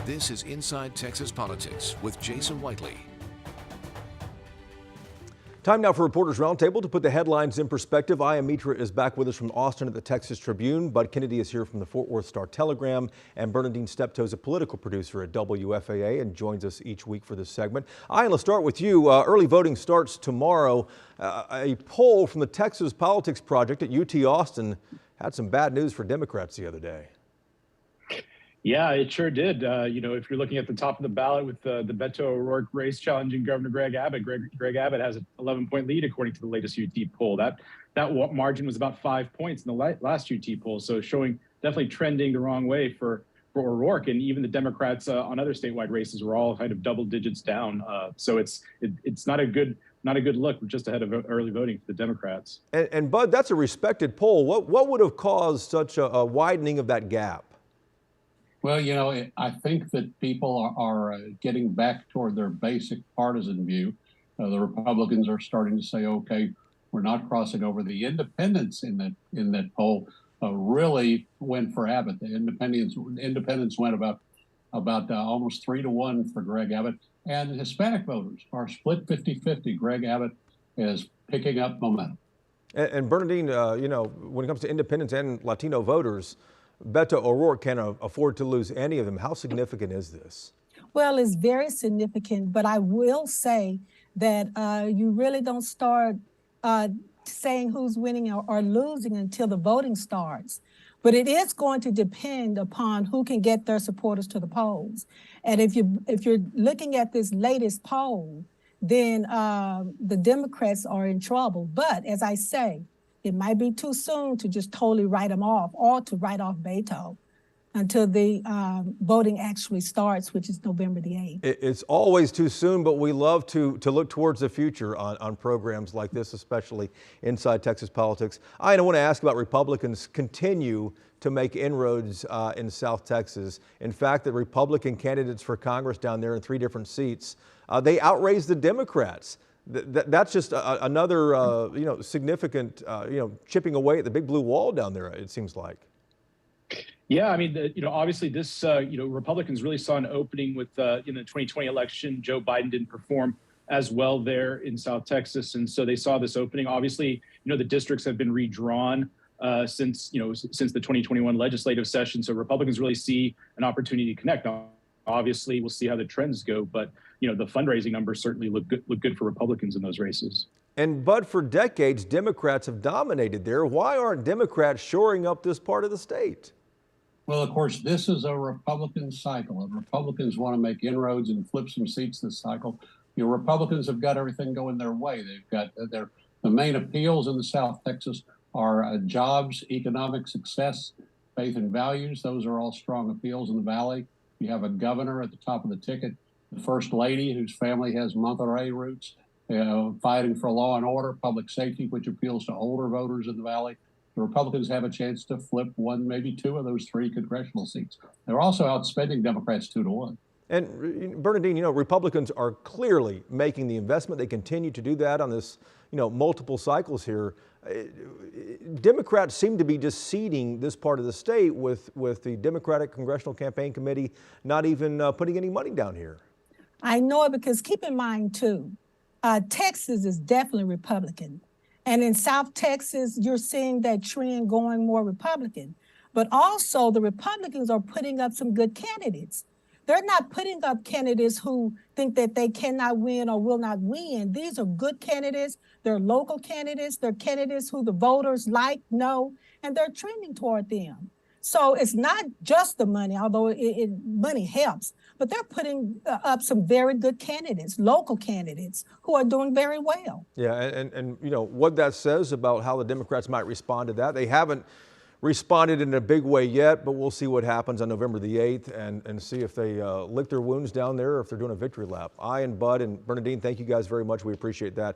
This is Inside Texas Politics with Jason Whiteley. Time now for Reporters Roundtable. To put the headlines in perspective, I am Mitra is back with us from Austin at the Texas Tribune. Bud Kennedy is here from the Fort Worth Star-Telegram, and Bernadine Steptoe is a political producer at WFAA and joins us each week for this segment. Ian, let's start with you. Early voting starts tomorrow. A poll from the Texas Politics Project at UT Austin had some bad news for Democrats the other day. Yeah, it sure did. If you're looking at the top of the ballot with the Beto O'Rourke race challenging Governor Greg Abbott, Greg Abbott has an 11-point lead according to the latest UT poll. That margin was about 5 points in the last UT poll, so showing definitely trending the wrong way for O'Rourke. And even the Democrats on other statewide races were all kind of double digits down. So it's not a good look. We're just ahead of early voting for the Democrats. And Bud, that's a respected poll. What would have caused such a widening of that gap? Well, I think that people are getting back toward their basic partisan view. The Republicans are starting to say, okay, we're not crossing over. The independents in that poll really went for Abbott. The independents went about almost 3-1 for Greg Abbott. And the Hispanic voters are split 50-50. Greg Abbott is picking up momentum. And Bernadine, when it comes to independents and Latino voters, Beto O'Rourke can't afford to lose any of them. How significant is this? Well, it's very significant, but I will say that you really don't start saying who's winning or losing until the voting starts. But it is going to depend upon who can get their supporters to the polls. And if you're looking at this latest poll, then the Democrats are in trouble. But as I say, it might be too soon to just totally write them off or to write off Beto until the voting actually starts, which is November the 8th. It's always too soon, but we love to look towards the future on programs like this, especially Inside Texas Politics. I want to ask about Republicans continue to make inroads in South Texas. In fact, the Republican candidates for Congress down there in 3 different seats, they outraised the Democrats. That's just another, significant, chipping away at the big blue wall down there, it seems like. Yeah, I mean, obviously this, Republicans really saw an opening with, in the 2020 election. Joe Biden didn't perform as well there in South Texas. And so they saw this opening. Obviously, the districts have been redrawn since the 2021 legislative session. So Republicans really see an opportunity to connect. Obviously, we'll see how the trends go, but the fundraising numbers certainly look good for Republicans in those races. And Bud, for decades, Democrats have dominated there. Why aren't Democrats shoring up this part of the state? Well, of course, this is a Republican cycle, and Republicans want to make inroads and flip some seats this cycle. Republicans have got everything going their way. They've got the main appeals in the South Texas are jobs, economic success, faith and values. Those are all strong appeals in the Valley. You have a governor at the top of the ticket, the first lady whose family has Monterey roots, fighting for law and order, public safety, which appeals to older voters in the Valley. The Republicans have a chance to flip 1, maybe 2 of those 3 congressional seats. They're also outspending Democrats 2-1. And Bernadine, Republicans are clearly making the investment. They continue to do that on this, multiple cycles here. Democrats seem to be just ceding this part of the state with the Democratic Congressional Campaign Committee not even putting any money down here. I know it because keep in mind, too, Texas is definitely Republican. And in South Texas, you're seeing that trend going more Republican. But also the Republicans are putting up some good candidates. They're not putting up candidates who think that they cannot win or will not win. These are good candidates. They're local candidates. They're candidates who the voters like, know, and they're trending toward them. So it's not just the money, although money helps, but they're putting up some very good candidates, local candidates who are doing very well. Yeah, and what that says about how the Democrats might respond to that. They haven't responded in a big way yet, but we'll see what happens on November the 8th and see if they lick their wounds down there or if they're doing a victory lap. Bud and Bernadine, thank you guys very much. We appreciate that.